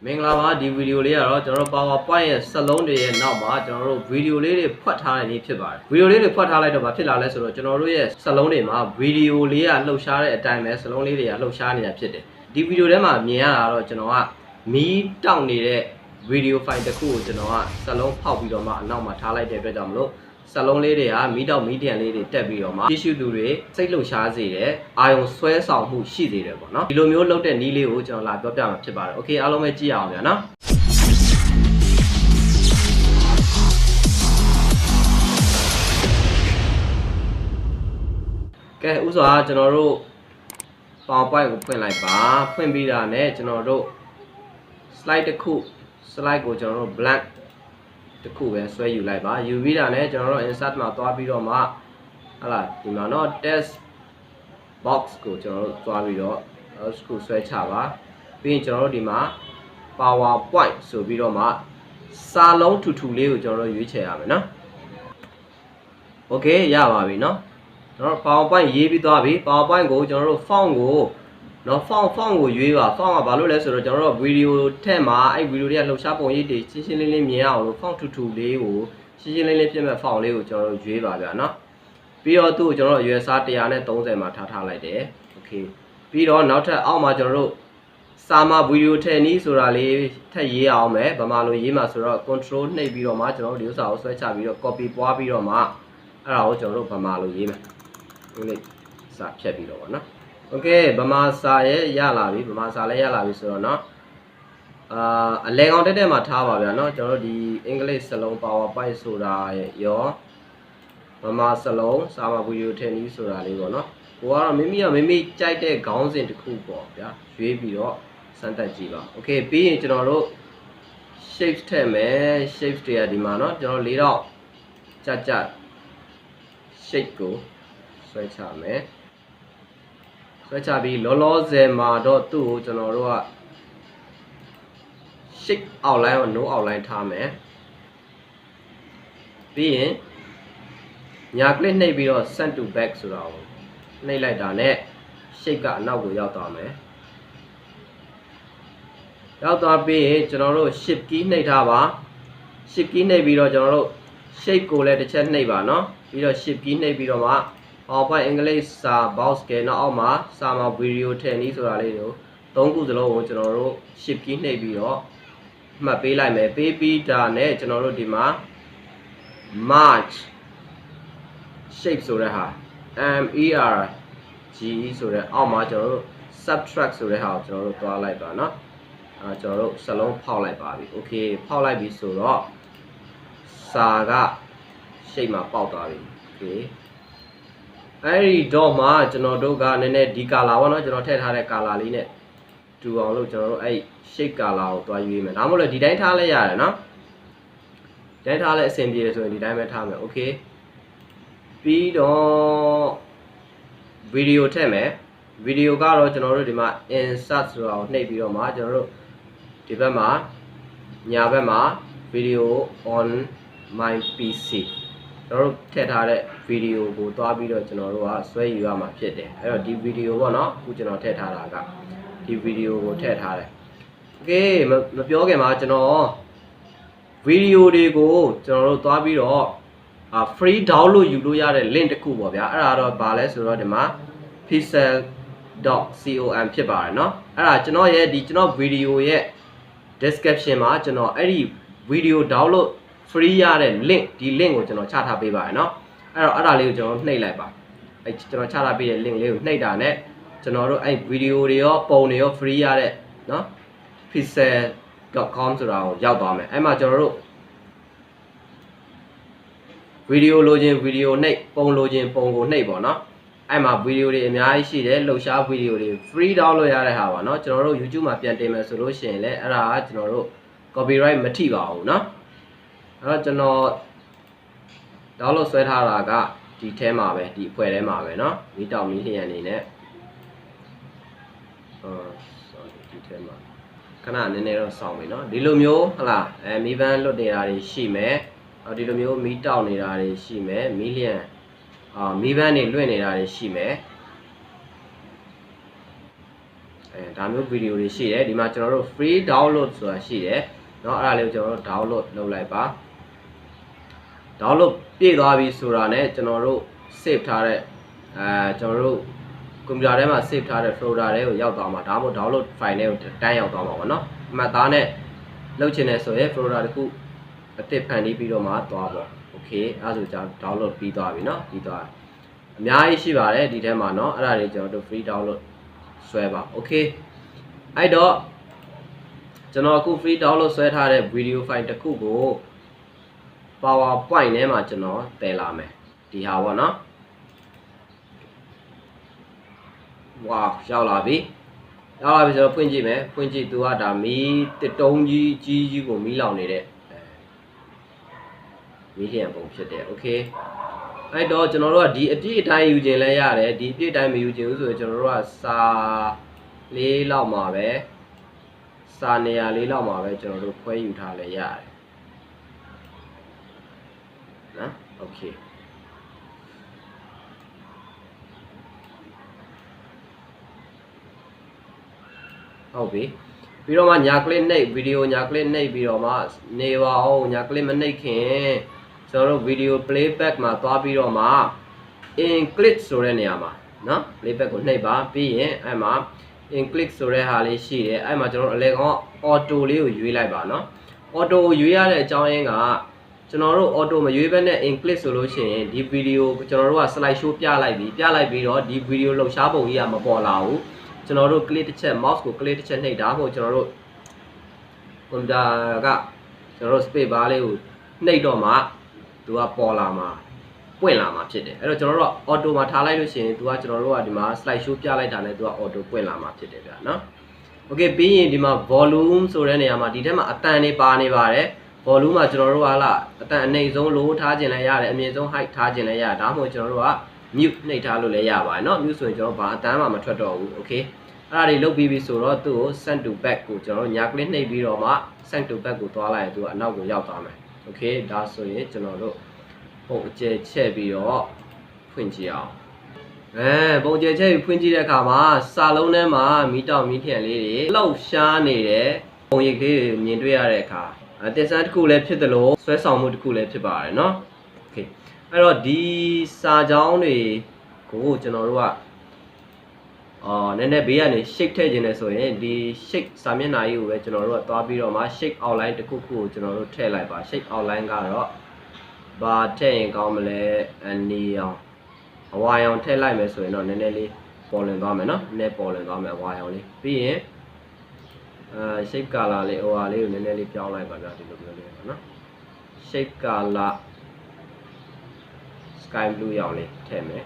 မင်္ဂလာပါဒီဗီဒီယိုလေးကတော့ကျွန်တော်တို့ PowerPoint ရဲ့စလုံးတွေရဲ့နောက်မှာကျွန်တော်တို့ဗီဒီယိုလေးတွေဖွက်ထားတဲ့နေ့ဖြစ်ပါတယ်ဗီဒီယိုလေးတွေဖွက်ထားလိုက်တော့ဘာဖြစ်လာလဲဆိုတော့ကျွန်တော်တို့ရဲ့စလုံးတွေမှာဗီဒီယိုလေးကလှုပ်ရှားတဲ့အတိုင်းပဲစလုံးလေးတွေကလှုပ်ရှားနေတာဖြစ်တယ်ဒီဗီဒီယိုထဲမှာမြင်ရတာတော့ကျွန်တော်ကမီးတောက်နေတဲ့ဗီဒီယိုဖိုင်တစ်ခုကိုကျွန်တော်ကစလုံးဖောက်ပြီးတော့မှအနောက်မှာထားလိုက်တဲ့အတွက်ကြောင့်မလို့စလုံးလေးတွေကမီးတောက်မီးတန်လေးတွေတက်ပြီးတော့မှတီရှူတူတွေစိတ်လှုပ်ရှားစေတယ်အာယုံဆွဲဆောင်မှုရှိစေတယ်ပေါ့နော်ဒီလိုမျိုးလုပ်တဲ့နည်းလေးကိုကျွန်တော်လာပြောပြမှာဖြစ်ပါတယ်โอเคအားလုံးပဲကြည့်ရအောင်ဗျာနော်ကဲဥစွာကျွန်တော်တို့ PowerPoint ကိုဖွင့်လိုက်ပါဖွင့်ပြီးတာနဲ့ကျွန်တော်တို့ slide တစ်ခု slide ကိုကျွန်တော်တို့ blank တစ်ခုပဲဆွဲယူလိုက်ပါယူပြီးတာနဲ့ကျွန်တော်တို့ insert မှာသွားပြီးတော့မှဟလာဒီမှာတော့ test box ကိုကျွန်တော်တို့သွားပြီးတော့တစ်ခုဆွဲချပါပြီးရင်ကျွန်တော်တို့ဒီမှာ PowerPoint ဆိုပြီးတော့မှစာလုံးထူထူလေးကိုကျွန်တော်တို့ရွေးချယ်ရမယ်နော်โอเคရပါပြီเนาะကျွန်တော် PowerPoint ရေးပြီးသွားပြီ PowerPoint ကိုကျွန်တော်တို့ font ကိုเนาะ font ကိုရွေးပါ font ကဘာလို့လဲဆိုတော့ကျွန်တော်တို့ဗီဒီယိုထက်မှာအဲ့ဗီဒီယိုတွေကလှုပ်ရှားပုံရိပ်တွေရှင်းရှင်းလင်းလင်းမြင်အောင်လို့ font ထူထူလေးကိုရှင်းရှင်းလင်းလင်းဖြစ်မဲ့ font လေးကိုကျွန်တော်တို့ရွေးပါဗျာเนาะပြီးတော့သူ့ကိုကျွန်တော်တို့အရွယ်အစား130မှာထားလိုက်တယ်โอเคပြီးတော့နောက်ထပ်အောက်မှာကျွန်တော်တို့စာမဗီဒီယိုထည့်နည်းဆိုတာလေးထည့်ရေးအောင်မယ်ဗမာလိုရေးမှာဆိုတော့ control နှိပ်ပြီးတော့မှကျွန်တော်တို့ဒီဥစ္စာကိုဆွဲချပြီးတော့ copy ပွားပြီးတော့မှအဲ့ဒါကိုကျွန်တော်တို့ဗမာလိုရေးမယ်ဒီနေ့စာဖြတ်ပြီးတော့ဗောနော်โอเคဗမာစာရဲ့ရလာပြီဗမာစာလည်းရလာပြီဆိုတော့เนาะအလဲကောင်တက်မှာထားပါဗျာเนาะကျွန်တော်တို့ဒီအင်္ဂလိပ်စလုံး PowerPoint ဆိုတာရောဗမာစလုံးစာမဗီဒီယိုထည့်နည်းဆိုတာလေးဗောနော်ကိုကတော့မိမိကြိုက်တဲ့ခေါင်းစဉ်တစ်ခုပေါ့ဗျာရွေးပြီးတော့စမ်းသပ်ကြည့်ပါโอเคပြီးရင်ကျွန်တော်တို့ shape ထည့်မယ် shape တွေကဒီမှာเนาะကျွန်တော်၄တော့ကြကြ shape ကိုဆွဲချမယ်ဆွဲချပြီးလောလောဆယ်မှာတော့သူ့ကိုကျွန်တော်တို့က shape outline ကို no outline ထားမယ်ပြီးရင်ညာ click နှိပ်ပြီးတော့ send to back ဆိုတာကိုနှိပ်လိုက်တာနဲ့ shape ကအနောက်ကိုရောက်သွားမယ်ရောက်သွားပြီးရင်ကျွန်တော်တို့ shift key နှိပ်ထားပါ shift key နှိပ်ပြီးတော့ကျွန်တော်တို့ shape ကိုလည်းတစ်ချက်နှိပ်ပါเนาะပြီးတော့ shift key နှိပ်ပြီးတော့မှ PowerPoint အင်္ဂလိပ်စာ box ကနောက်အောက်မှာစာမဗီဒီယိုထည့်နည်းဆိုတာလေးကိုသုံးခုစလုံးကိုကျွန်တော်တို့ shift key နှိပ်ပြီးတော့မှတ်ပေးလိုက်မယ်ပေးပြီးတာနဲ့ကျွန်တော်တို့ဒီမှာ merge shape ဆိုတဲ့ဟာ MERG ဆိုတဲ့အောက်မှာကျွန်တော်တို့ subtract ဆိုတဲ့ဟာကိုကျွန်တော်တို့တွားလိုက်ပါเนาะကျွန်တော်တို့စလုံးဖောက်လိုက်ပါပြီ okay ဖောက်လိုက်ပြီဆိုတော့စာက shape မှာပေါက်သွားပြီ okay အဲ့ဒီတော့မှကျွန်တော်တို့ကနည်းနည်းဒီ color ပေါ့နော်ကျွန်တော်ထည့်ထားတဲ့ color လေးနဲ့တူအောင်လို့ကျွန်တော်တို့အဲ့ shape color ကိုတွားရွေးမယ်ဒါမှမဟုတ်ဒီတိုင်းထားလဲရတယ်နော်ဒီတိုင်းထားလဲအဆင်ပြေတယ်ဆိုရင်ဒီတိုင်းပဲထားမယ် okay ပြီးတော့ဗီဒီယိုထည့်မယ်ဗီဒီယိုကတော့ကျွန်တော်တို့ဒီမှာ insert ဆိုတာကိုနှိပ်ပြီးတော့မှကျွန်တော်တို့ဒီဘက်မှာညာဘက်မှာ video on my PC ကျွန်တော်တို့ထည့်ထားတဲ့ဗီဒီယိုကိုတွားပြီးတော့ကျွန်တော်တို့ကဆွဲယူရမှာဖြစ်တယ်အဲ့တော့ဒီဗီဒီယိုပေါ့နော်အခုကျွန်တော်ထည့်ထားတာကဒီဗီဒီယိုကိုထည့်ထားတယ်โอเคမပြောခင်မှာကျွန်တော်ဗီဒီယိုတွေကိုကျွန်တော်တို့တွားပြီးတော့ free download ယူလို့ရတဲ့ link တစ်ခုပေါ့ဗျာအဲ့ဒါတော့ဘာလဲဆိုတော့ဒီမှာ pixel.com ဖြစ်ပါတယ်เนาะအဲ့ဒါကျွန်တော်ရဲ့ဒီကျွန်တော်ဗီဒီယိုရဲ့ description မှာကျွန်တော်အဲ့ဒီဗီဒီယို download free ရတဲ့ link ဒီ link ကိုကျွန်တော်ချထားပေးပါတယ်เนาะအဲ့တော့အဲ့ဒါလေးကိုကျွန်တော်နှိပ်လိုက်ပါအဲ့ကျွန်တော်ချထားပေးတဲ့ link လေးကိုနှိပ်တာနဲ့ကျွန်တော်တို့အဲ့ဗီဒီယိုတွေရောပုံတွေရော free ရတဲ့เนาะ pixel.com ဆိုတာကိုရောက်သွားမယ်အဲ့မှာကျွန်တော်တို့ဗီဒီယိုလိုချင်ဗီဒီယိုနှိပ်ပုံလိုချင်ပုံကိုနှိပ်ပေါ့နော်အဲ့မှာဗီဒီယိုတွေအများကြီးရှိတယ်လှုပ်ရှားဗီဒီယိုတွေ free download ရတဲ့ဟာပါเนาะကျွန်တော်တို့ YouTube မှာပြန်တင်မယ်ဆိုလို့ရှိရင်လည်းအဲ့ဒါကကျွန်တော်တို့ copyright မထိပါဘူးเนาะအဲ့တော့ကျွန်တော် download ဆွဲထားတာကဒီထဲမှာပဲဒီအဖွဲထဲမှာပဲเนาะမီးတောက်မီးလျှံနေနဲ့sorry ဒီထဲမှာခဏနည်းနည်းတော့စောင့်ပြီเนาะဒီလိုမျိုးဟလာမီးပန်းလွတ်နေတာတွေရှိမယ်ဒီလိုမျိုးမီးတောက်နေတာတွေရှိမယ်မီးလျံမီးပန်းတွေလွင့်နေတာတွေရှိမယ် ဒါမျိုးဗီဒီယိုတွေရှိတယ်ဒီမှာကျွန်တော်တို့ free download ဆိုတာရှိတယ်เนาะအဲ့ဒါလေးကိုကျွန်တော်တို့ download လုပ်လိုက်ပါ download ပြည့်သွားပြီဆိုတာ ਨੇ ကျွန်တော်တို့ save ထားတဲ့ကျွန်တော်တို့ ကွန်ပျူတာထဲမှာ save ထားတဲ့ folder တွေကိုရောက်သွားမှာဒါမှမဟုတ် download file တွေကိုတန်းရောက်သွားမှာပေါ့เนาะဒီမှာသားနဲ့လုပ်ချင်တယ်ဆိုရင် folder တစ်ခုအသစ်ဖန်တီးပြီးတော့မှသွားပေါ့ okay အဲ့ဒါဆိုကျွန်တော် download ပြီးသွားပြီเนาะပြီးသွားအများကြီးရှိပါတယ်ဒီထဲမှာเนาะအဲ့ဒါတွေကျွန်တော်တို့ free download ဆွဲပါ okay အဲ့တော့ကျွန်တော်အခု free download ဆွဲထားတဲ့ video file တစ်ခုကို PowerPoint ထဲမှာကျွန်တော်တည်လာမယ်ဒီဟာပေါ့เนาะဝါရောက်လာပြီဆိုတော့ဖွင့်ကြည့်မယ်ဖွင့်ကြည့်သူကဒါမီးတစ်တုံးကြီးကိုမီးလောင်နေတဲ့မီးလျံပုံဖြစ်တယ်โอเคအဲ့တော့ကျွန်တော်တို့ကဒီအပြည့်အတိုင်းယူခြင်းလဲရတယ်ဒီအပြည့်အတိုင်းမယူခြင်းဘူးဆိုရင်ကျွန်တော်တို့ကစာလေးလောက်မှာပဲစာနေရာလေးလောက်မှာပဲကျွန်တော်တို့ခွဲယူထားလဲရတယ်နော်โอเคဟုတ်ပြီပြီးတော့မှညာကလစ်နှိပ်ဗီဒီယိုညာကလစ်နှိပ်ပြီးတော့မှနေပါအောင်ညာကလစ်မနှိပ်ခင်ကျွန်တော်တို့ဗီဒီယို playback မှာသွားပြီးတော့မှ include ဆိုတဲ့နေရာမှာเนาะ playback ကိုနှိပ်ပါပြီးရင်အဲ့မှာ include ဆိုတဲ့ဟာလေးရှိတယ်အဲ့မှာကျွန်တော်တို့အလဲကောင် auto လေးကိုရွေးလိုက်ပါเนาะ auto ကိုရွေးရတဲ့အကြောင်းရင်းကကျွန်တော်တို့ auto မရွေးဘဲနဲ့ include ဆိုလို့ရှိရင်ဒီဗီဒီယိုကျွန်တော်တို့က slide show ပြလိုက်ပြီးတော့ဒီဗီဒီယိုလှုပ်ရှားပုံကြီးကမပေါ်လာဘူးကျွန်တော်တို့ click တစ်ချက် mouse ကို click တစ်ချက်နှိပ်တာမို့ကျွန်တော်တို့ကွန်ပျူတာကကျွန်တော်တို့ space bar လေးကိုနှိပ်တော့မှသူကပေါ်လာမှာပွင့်လာမှာဖြစ်တယ်အဲ့တော့ကျွန်တော်တို့က auto မှာထားလိုက်လို့ရှိရင်သူကကျွန်တော်တို့ကဒီမှာ slide show ပြလိုက်တာနဲ့သူက auto ပွင့်လာမှာဖြစ်တယ်ဗျာနော် okay ပြီးရင်ဒီမှာ volume ဆိုတဲ့နေရာမှာဒီထဲမှာအတန်တွေပါနေပါတယ် volume မှာကျွန်တော်တို့ကလားအတန်အနှိမ့်ဆုံး low ထားခြင်းလည်းရတယ်အမြင့်ဆုံး height ထားခြင်းလည်းရတယ်ဒါမှမဟုတ်ကျွန်တော်တို့က mute နှိပ်ထားလို့လည်းရပါတယ်เนาะ mute ဆိုရင်ကျွန်တော်ဘာအတန်းမှမထွက်တော့ဘူး okay အဲ့ဒါတွေလုပ်ပြီးပြီဆိုတော့သူ့ကို send to back ကိုကျွန်တော်တို့ညာကလစ်နှိပ်ပြီးတော့မှ send to back ကိုသွားလိုက်ရင်သူကအနောက်ကိုရောက်သွားမယ် okay ဒါဆိုရင်ကျွန်တော်တို့ပုံအကျယ်ချက်ပြီးတော့ဖွင့်ကြည့်အောင်ပုံကျယ်ချက်ပြီးဖွင့်ကြည့်တဲ့အခါမှာစာလုံးထဲမှာမီးတောက်မီးထန်လေးတွေလောက်ရှားနေတဲ့ပုံရိပ်လေးတွေမြင်တွေ့ရတဲ့အခါတင်စမ်းတစ်ခုလည်းဖြစ်တယ်လို့ဆွဲဆောင်မှုတစ်ခုလည်းဖြစ်ပါတယ်เนาะ okay အဲ့တော့ဒီစာကြောင်းတွေကိုကျွန်တော်တို့ကနည်းနည်းဘေးကနေ shape ထည့်ခြင်းနဲ့ဆိုရင်ဒီ shape စာမျက်နှာကြီးကိုပဲကျွန်တော်တို့ကသွားပြီးတော့မှ shape outline တစ်ခုခုကိုကျွန်တော်တို့ထည့်လိုက်ပါ shape outline ကတော့ဘာထည့်ရင်ကောင်းမလဲအနေအောင်အဝါရောင်ထည့်လိုက်မယ်ဆိုရင်တော့နည်းနည်းလေးပေါ်လွင်သွားမယ်เนาะနည်းနည်းပေါ်လွင်သွားမယ်အဝါရောင်လေးပြီးရင်shape color လေးဟိုဟာလေးကိုနည်းနည်းလေးပြောင်းလိုက်ပါဗျာဒီလိုမျိုးလေးပေါ့နော် shape color sky blue ရောင်လေးထည့်မယ်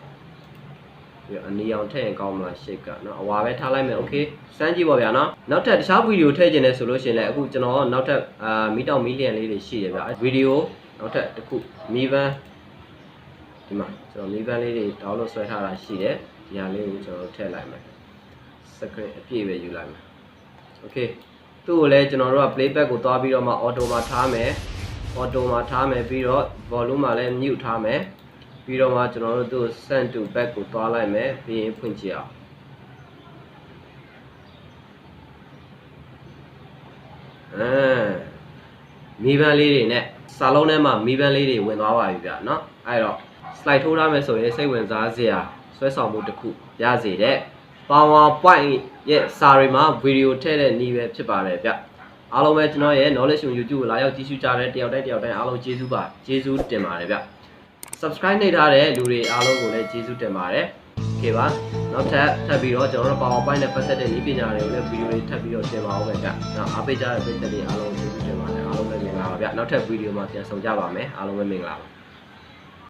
ပြီးအနီအောင်ထည့်ရင်ကောင်းမလား shape ကเนาะအဝါပဲထားလိုက်မယ် okay စမ်းကြည့်ပါဗျာเนาะနောက်ထပ်တခြားဗီဒီယိုထည့်ခြင်းနဲ့ဆိုလို့ရှိရင်လည်းအခုကျွန်တော်နောက်ထပ်မီတောက်မီလျံလေးတွေရှိတယ်ဗျာဗီဒီယိုနောက်ထပ်တစ်ခုမီဗန်ဒီမှာကျွန်တော်မီဗန်လေးတွေ download ဆွဲထားတာရှိတယ်ဒီဟာလေးကိုကျွန်တော်ထည့်လိုက်မယ် screen အပြည့်ပဲယူလိုက်မယ် okay သူ့ကိုလည်းကျွန်တော်တို့က playback ကိုသွားပြီးတော့မှ auto မှာထားမယ်ပြီးတော့ volume မှာလည်း mute ထားမယ်ပြီးတော့မှကျွန်တော်တို့သူ့ send to back ကိုသွားလိုက်မယ်ပြီးရင်ဖွင့်ကြည့်အောင်မီးပန်းလေးတွေနဲ့စာလုံးထဲမှာမီးပန်းလေးတွေဝင်သွားပါပြီဗျာเนาะအဲ့တော့ slide ထိုးထားမယ်ဆိုရင်စိတ်ဝင်စားစရာဆွဲဆောင်မှုတစ်ခုရစေတဲ့ PowerPoint ရဲ့စာရီမှာဗီဒီယိုထည့်တဲ့နည်းပဲဖြစ်ပါတယ်ဗျအားလုံးပဲကျွန်တော်ရဲ့ knowledge on YouTube ကိုလာရောက်ကြည့်ရှုကြတဲ့တယောက်တိုင်းအားလုံးကျေးဇူးတင်ပါတယ်ဗျ subscribe နှိပ်ထားတဲ့လူတွေအားလုံးကိုလည်းကျေးဇူးတင်ပါတယ် okay ပါနောက်ထပ်ပြီးတော့ကျွန်တော်တို့ PowerPoint နဲ့ပတ်သက်တဲ့နည်းပညာတွေကိုလည်းဗီဒီယိုတွေထပ်ပြီးတော့တင်ပါအောင်ပဲဗျနောက်အားပေးကြတဲ့ပရိသတ်တွေအားလုံးကျေးဇူးတင်ပါတယ်အားလုံးပဲမင်္ဂလာပါဗျနောက်ထပ်ဗီဒီယိုမှာပြန်ဆုံကြပါမယ်အားလုံးပဲမင်္ဂလာပါ